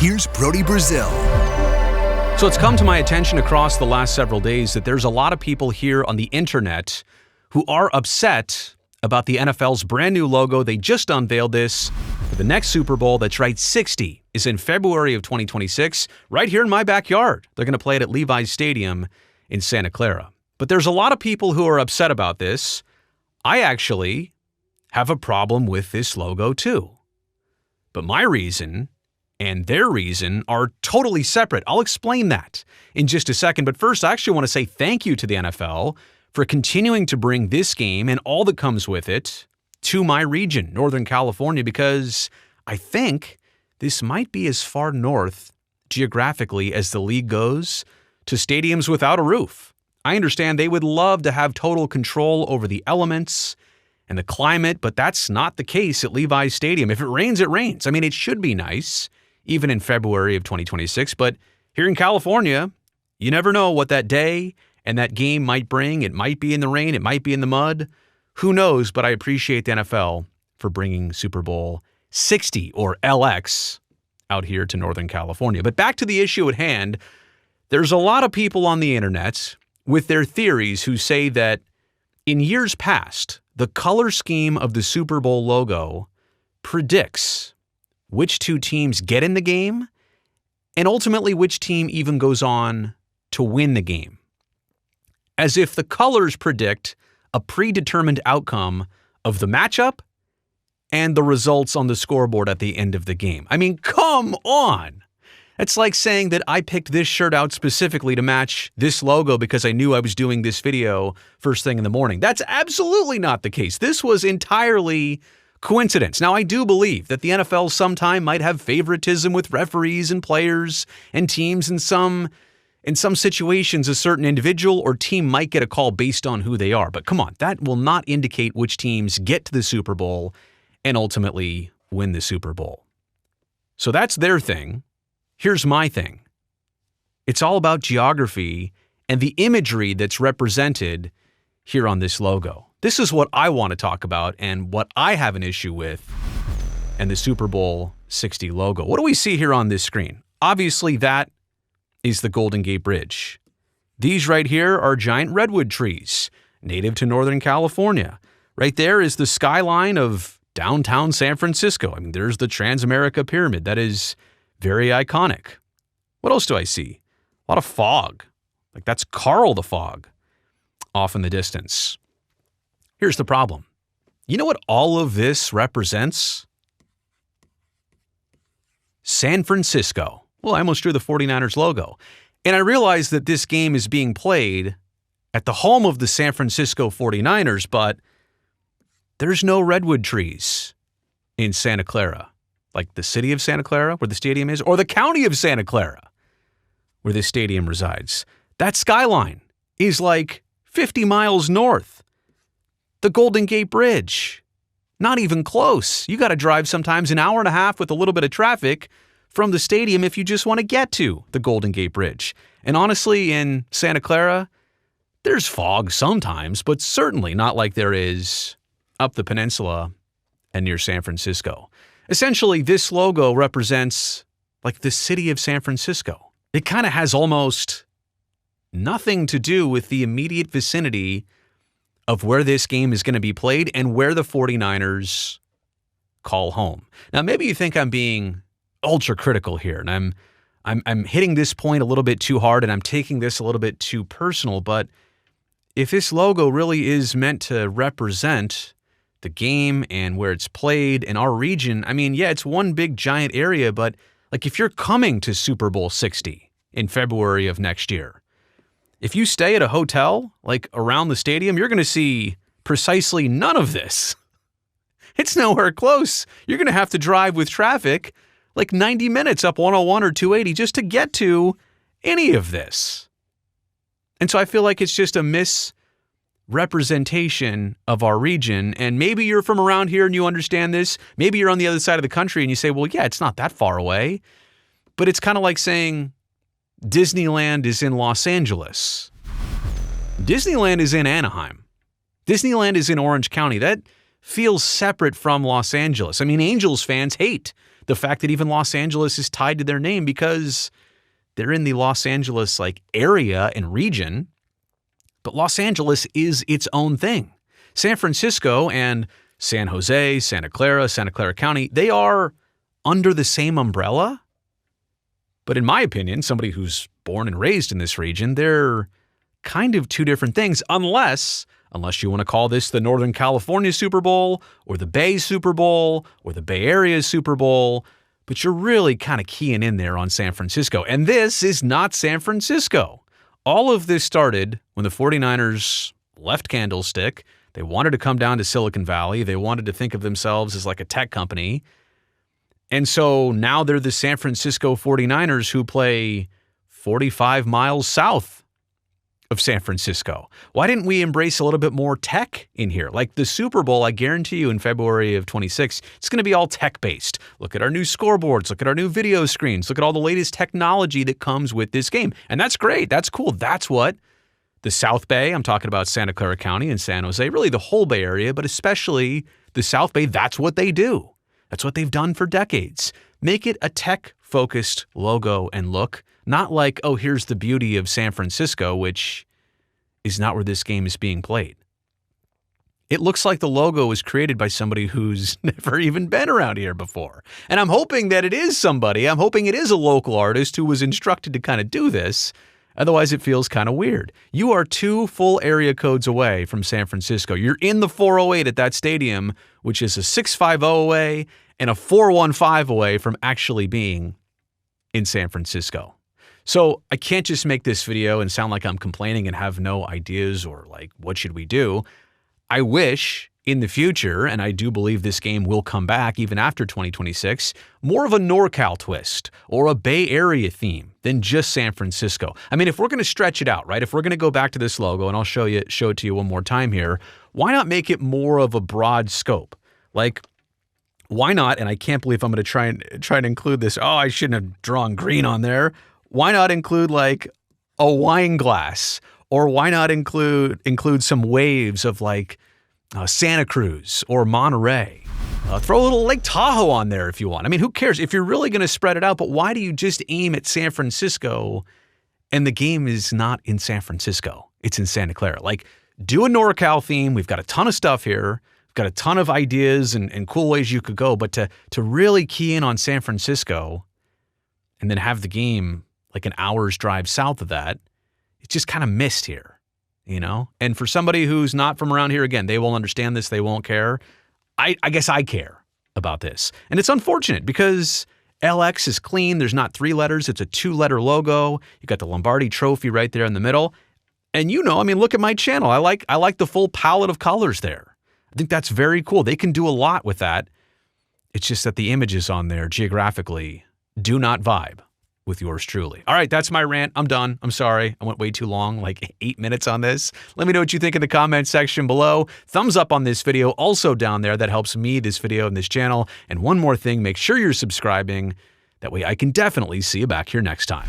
here's Brody Brazil. So it's come to my attention across the last several days that there's a lot of people here on the internet who are upset about the NFL's brand new logo. They just unveiled this for the next Super Bowl. That's right, 60 is in February of 2026, right here in my backyard. They're going to play it at Levi's Stadium in Santa Clara. But there's a lot of people who are upset about this. I actually have a problem with this logo too. But my reason and their reason are totally separate. I'll explain that in just a second. But first, I actually want to say thank you to the NFL for continuing to bring this game and all that comes with it to my region, Northern California, because I think this might be as far north geographically as the league goes to stadiums without a roof. I understand they would love to have total control over the elements and the climate, but that's not the case at Levi's Stadium. If it rains, it rains. I mean, it should be nice, even in February of 2026, but here in California, you never know what that day and that game might bring. It might be in the rain, it might be in the mud. Who knows, but I appreciate the NFL for bringing Super Bowl 60, or LX, out here to Northern California. But back to the issue at hand, there's a lot of people on the internet with their theories who say that in years past, the color scheme of the Super Bowl logo predicts which two teams get in the game and ultimately which team even goes on to win the game. As if the colors predict a predetermined outcome of the matchup and the results on the scoreboard at the end of the game. I mean, come on! It's like saying that I picked this shirt out specifically to match this logo because I knew I was doing this video first thing in the morning. That's absolutely not the case. This was entirely coincidence. Now, I do believe that the NFL sometime might have favoritism with referees and players and teams. In some situations, a certain individual or team might get a call based on who they are. But come on, that will not indicate which teams get to the Super Bowl and ultimately win the Super Bowl. So that's their thing. Here's my thing. It's all about geography and the imagery that's represented here on this logo. This is what I want to talk about and what I have an issue with and the Super Bowl 60 logo. What do we see here on this screen? Obviously, that is the Golden Gate Bridge. These right here are giant redwood trees, native to Northern California. Right there is the skyline of downtown San Francisco. I mean, there's the Transamerica Pyramid. That is very iconic. What else do I see? A lot of fog. Like that's Carl the Fog off in the distance. Here's the problem. You know what all of this represents? San Francisco. Well, I almost drew the 49ers logo. And I realize that this game is being played at the home of the San Francisco 49ers, but there's no redwood trees in Santa Clara, like the city of Santa Clara, where the stadium is, or the county of Santa Clara, where this stadium resides. That skyline is like 50 miles north. The Golden Gate Bridge, not even close. You got to drive sometimes an hour and a half with a little bit of traffic from the stadium if you just want to get to the Golden Gate Bridge. And honestly, in Santa Clara, there's fog sometimes, but certainly not like there is up the peninsula and near San Francisco. Essentially, this logo represents like the city of San Francisco. It kind of has almost nothing to do with the immediate vicinity of where this game is going to be played and where the 49ers call home. Now, maybe you think I'm being ultra critical here, and I'm hitting this point a little bit too hard, and I'm taking this a little bit too personal, but if this logo really is meant to represent the game and where it's played in our region, I mean, yeah, it's one big giant area, but like if you're coming to Super Bowl 60 in February of next year, if you stay at a hotel, like around the stadium, you're going to see precisely none of this. It's nowhere close. You're going to have to drive with traffic like 90 minutes up 101 or 280 just to get to any of this. And so I feel like it's just a misrepresentation of our region. And maybe you're from around here and you understand this. Maybe you're on the other side of the country and you say, well, yeah, it's not that far away. But it's kind of like saying Disneyland is in Los Angeles. Disneyland is in Anaheim. Disneyland is in Orange County. That feels separate from Los Angeles. I mean, Angels fans hate the fact that even Los Angeles is tied to their name because they're in the Los Angeles area and region, but Los Angeles is its own thing. San Francisco and San Jose, Santa Clara County, they are under the same umbrella. But in my opinion, somebody who's born and raised in this region, they're kind of two different things, unless you want to call this the Northern California Super Bowl or the Bay Super Bowl or the Bay Area Super Bowl. But you're really kind of keying in there on San Francisco. And this is not San Francisco. All of this started when the 49ers left Candlestick. They wanted to come down to Silicon Valley. They wanted to think of themselves as like a tech company. And so now they're the San Francisco 49ers who play 45 miles south of San Francisco. Why didn't we embrace a little bit more tech in here? Like the Super Bowl, I guarantee you in February of 26, it's going to be all tech-based. Look at our new scoreboards. Look at our new video screens. Look at all the latest technology that comes with this game. And that's great. That's cool. That's what the South Bay, I'm talking about Santa Clara County and San Jose, really the whole Bay Area, but especially the South Bay, that's what they do. That's what they've done for decades. Make it a tech-focused logo and look, not like, oh, here's the beauty of San Francisco, which is not where this game is being played. It looks like the logo was created by somebody who's never even been around here before. And I'm hoping that it is somebody. I'm hoping it is a local artist who was instructed to kind of do this. Otherwise, it feels kind of weird. You are 2 full area codes away from San Francisco. You're in the 408 at that stadium, which is a 650 away and a 415 away from actually being in San Francisco. So I can't just make this video and sound like I'm complaining and have no ideas or what should we do? I wish in the future, and I do believe this game will come back even after 2026, more of a NorCal twist or a Bay Area theme than just San Francisco. I mean, if we're going to stretch it out, right? If we're going to go back to this logo, and I'll show it to you one more time here, why not make it more of a broad scope? Why not? And I can't believe I'm going to try and include this. Oh, I shouldn't have drawn green on there. Why not include a wine glass? Or why not include some waves of Santa Cruz or Monterey? Throw a little Lake Tahoe on there if you want. I mean, who cares if you're really going to spread it out? But why do you just aim at San Francisco and the game is not in San Francisco? It's in Santa Clara. Do a NorCal theme. We've got a ton of stuff here. We've got a ton of ideas and cool ways you could go. But to really key in on San Francisco and then have the game an hour's drive south of that, it's just kind of missed here, you know? And for somebody who's not from around here, again, they won't understand this. They won't care. I guess I care about this. And it's unfortunate because LX is clean. There's not 3 letters. It's a 2-letter logo. You got the Lombardi trophy right there in the middle. And look at my channel. I like the full palette of colors there. I think that's very cool. They can do a lot with that. It's just that the images on there geographically do not vibe with yours truly. All right, that's my rant. I'm done. I'm sorry. I went way too long, 8 minutes on this. Let me know what you think in the comment section below. Thumbs up on this video also down there. That helps me, this video, and this channel. And one more thing, make sure you're subscribing. That way I can definitely see you back here next time.